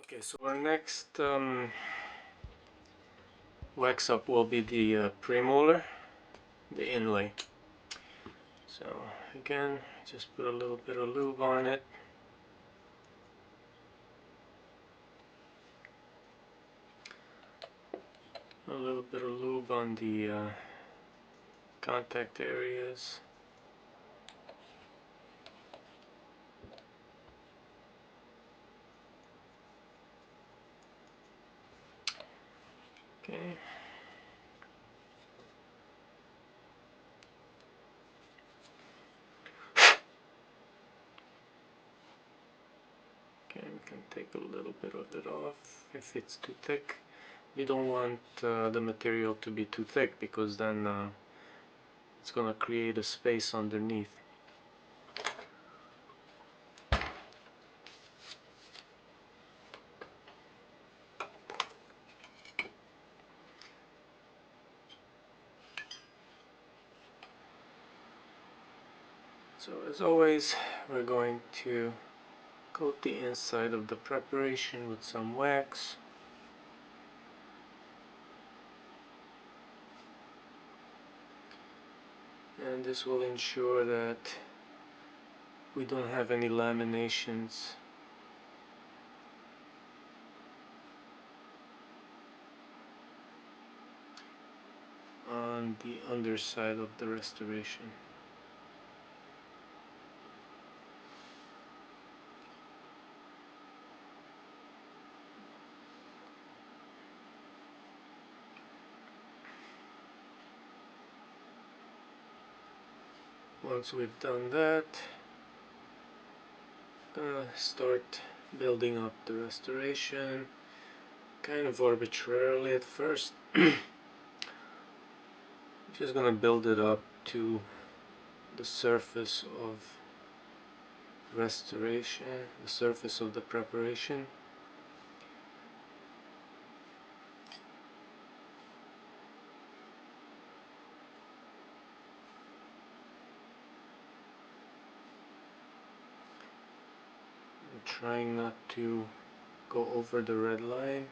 Okay, so our next wax up will be the premolar, the inlay. So again, just put a little bit of lube on it. A little bit of lube on the contact areas. Okay. Okay, we can take a little bit of it off if it's too thick. You don't want the material to be too thick, because then it's gonna create a space underneath. So as always, we're going to coat the inside of the preparation with some wax. And this will ensure that we don't have any laminations on the underside of the restoration. Once we've done that, start building up the restoration, kind of arbitrarily at first. Just gonna build it up to the surface of restoration, the surface of the preparation. I'm trying not to go over the red line.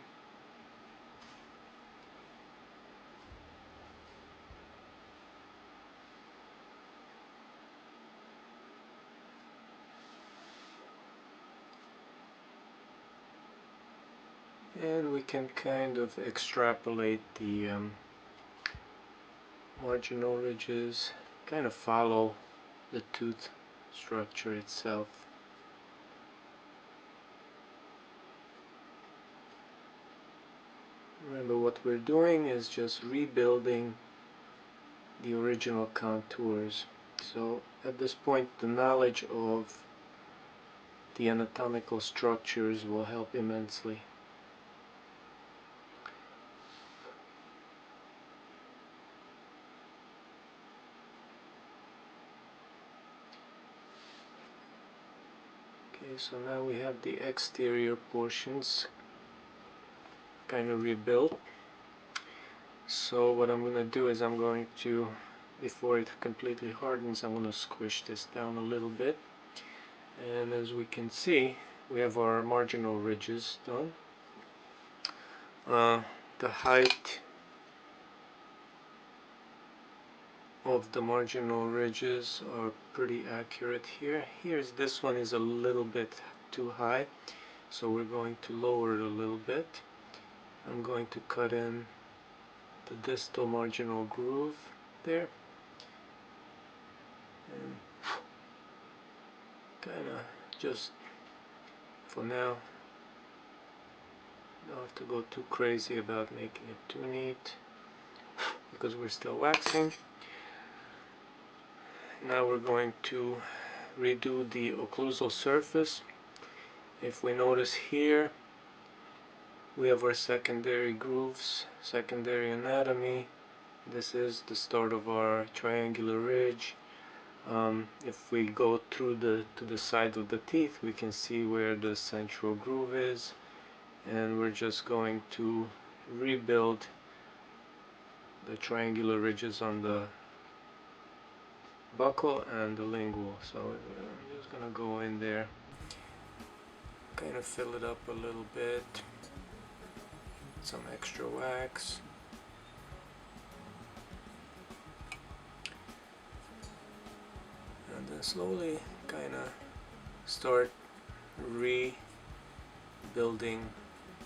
And we can kind of extrapolate the marginal ridges, kind of follow the tooth structure itself. Remember, what we're doing is just rebuilding the original contours. So at this point, the knowledge of the anatomical structures will help immensely. Okay, so now we have the exterior portions kind of rebuilt. So what I'm going to do is I'm going to, before it completely hardens, I'm going to squish this down a little bit. And as we can see, we have our marginal ridges done. The height of the marginal ridges are pretty accurate here. This one is a little bit too high, so we're going to lower it a little bit. I'm going to cut in the distal marginal groove there, and kind of just for now, don't have to go too crazy about making it too neat because we're still waxing. Now we're going to redo the occlusal surface. If we notice here, we have our secondary grooves, secondary anatomy. This is the start of our triangular ridge. If we go through to the side of the teeth, we can see where the central groove is, and we're just going to rebuild the triangular ridges on the buccal and the lingual. So I'm just gonna go in there kind of fill it up a little bit, some extra wax. And then slowly kind of start rebuilding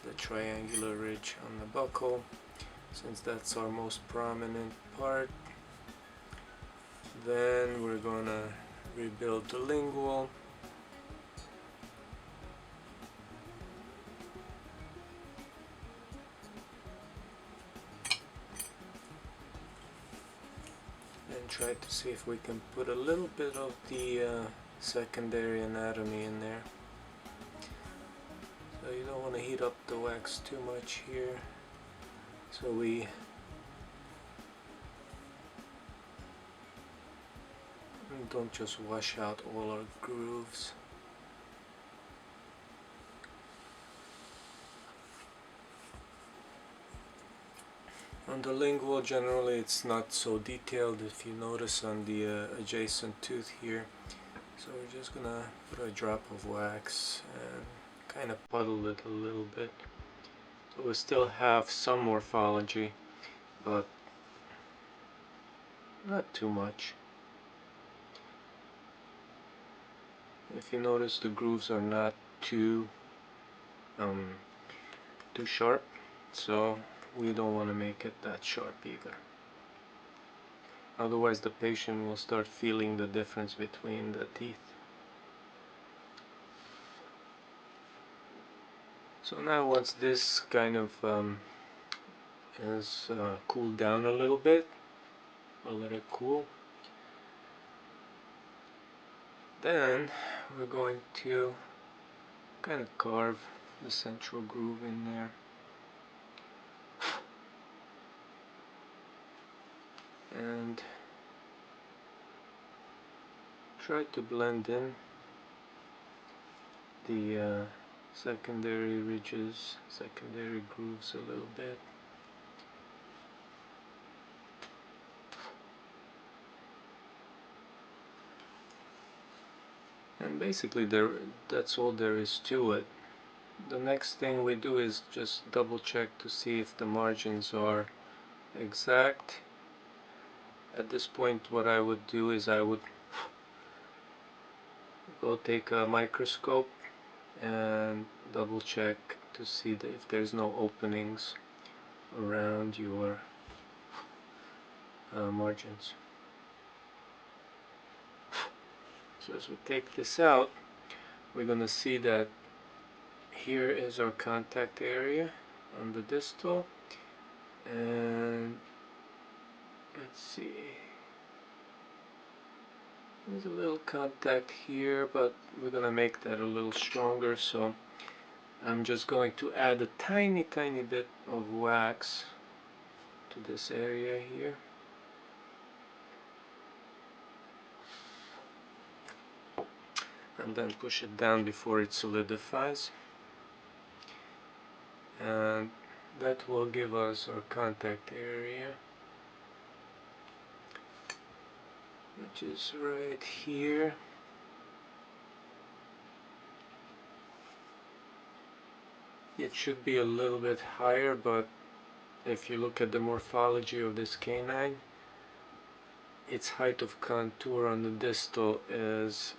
the triangular ridge on the buckle, since that's our most prominent part. Then we're gonna rebuild the lingual. And try to see if we can put a little bit of the secondary anatomy in there. So you don't want to heat up the wax too much here, so we don't just wash out all our grooves. On the lingual, generally it's not so detailed, if you notice on the adjacent tooth here. So we're just gonna put a drop of wax and kind of puddle it a little bit. So we still have some morphology, but not too much. If you notice, the grooves are not too sharp, so we don't want to make it that sharp either. Otherwise the patient will start feeling the difference between the teeth. So now once this kind of is cooled down a little bit, we'll let it cool. Then we're going to kind of carve the central groove in there. And try to blend in the secondary ridges, secondary grooves a little bit. And basically that's all there is to it. The next thing we do is just double check to see if the margins are exact. At this point what I would do is I would go take a microscope and double check to see if there's no openings around your margins. So as we take this out, we're going to see that here is our contact area on the distal, and let's see, there's a little contact here, but we're going to make that a little stronger, so I'm just going to add a tiny bit of wax to this area here. And then push it down before it solidifies, and that will give us our contact area, which is right here. It should be a little bit higher, but if you look at the morphology of this canine, its height of contour on the distal is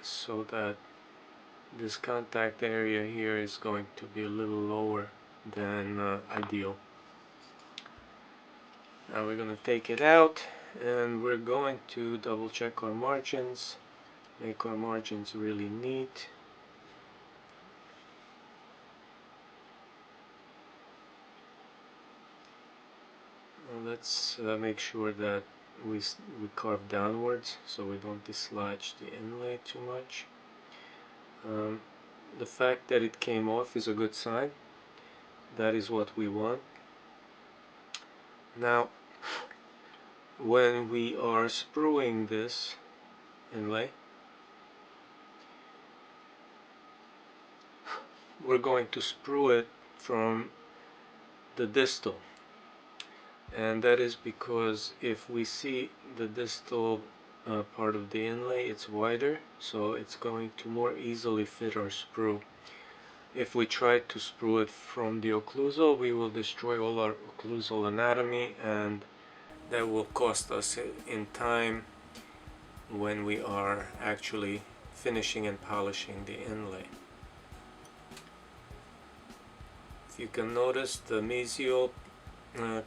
so that this contact area here is going to be a little lower than ideal. Now we're going to take it out, and we're going to double check our margins, make our margins really neat. Now let's make sure that we carve downwards so we don't dislodge the inlay too much. The fact that it came off is a good sign. That is what we want. Now when we are spruing this inlay, we're going to sprue it from the distal, and that is because if we see the distal part of the inlay, it's wider, so it's going to more easily fit our sprue. If we try to sprue it from the occlusal, we will destroy all our occlusal anatomy, and that will cost us in time when we are actually finishing and polishing the inlay. If you can notice, the mesial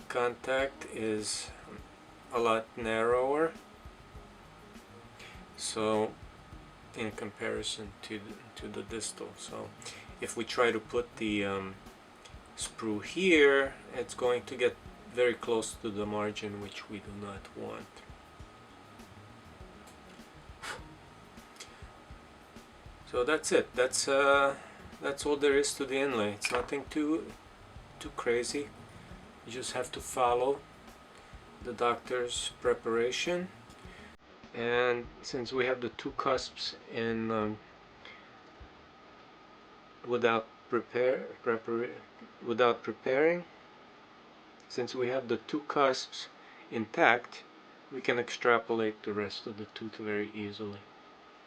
contact is a lot narrower, so in comparison to the distal. So if we try to put the sprue here, it's going to get very close to the margin, which we do not want. So that's it. That's all there is to the inlay. It's nothing too crazy. You just have to follow the doctor's preparation. And since we have the two cusps in without preparing, since we have the two cusps intact, we can extrapolate the rest of the tooth very easily.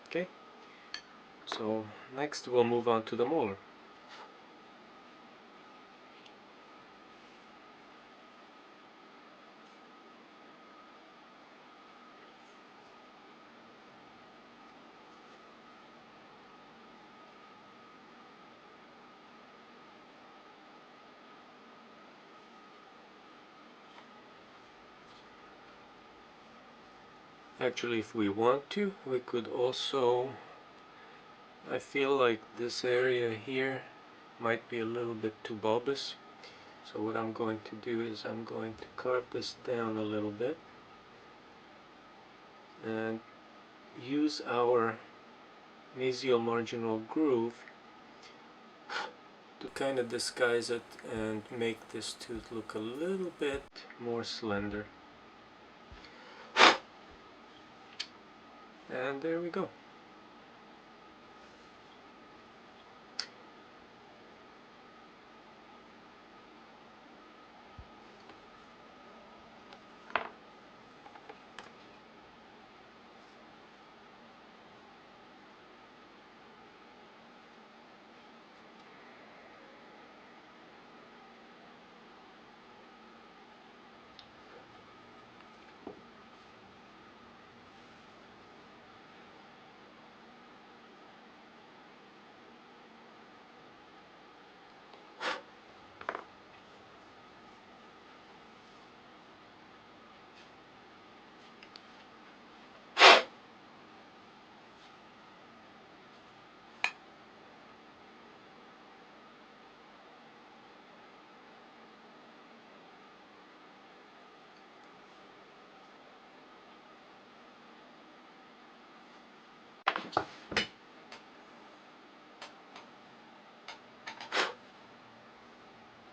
Okay, so next we'll move on to the molar. Actually, if we want to, we could also, I feel like this area here might be a little bit too bulbous. So what I'm going to do is I'm going to carve this down a little bit and use our mesial marginal groove to kind of disguise it and make this tooth look a little bit more slender. And there we go.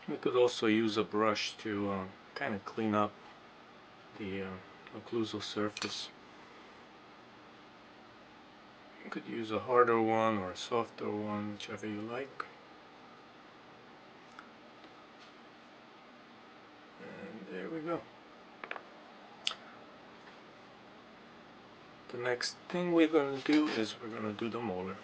We could also use a brush to kind of clean up the occlusal surface. You could use a harder one or a softer one, whichever you like. And there we go. The next thing we're going to do is we're going to do the molar.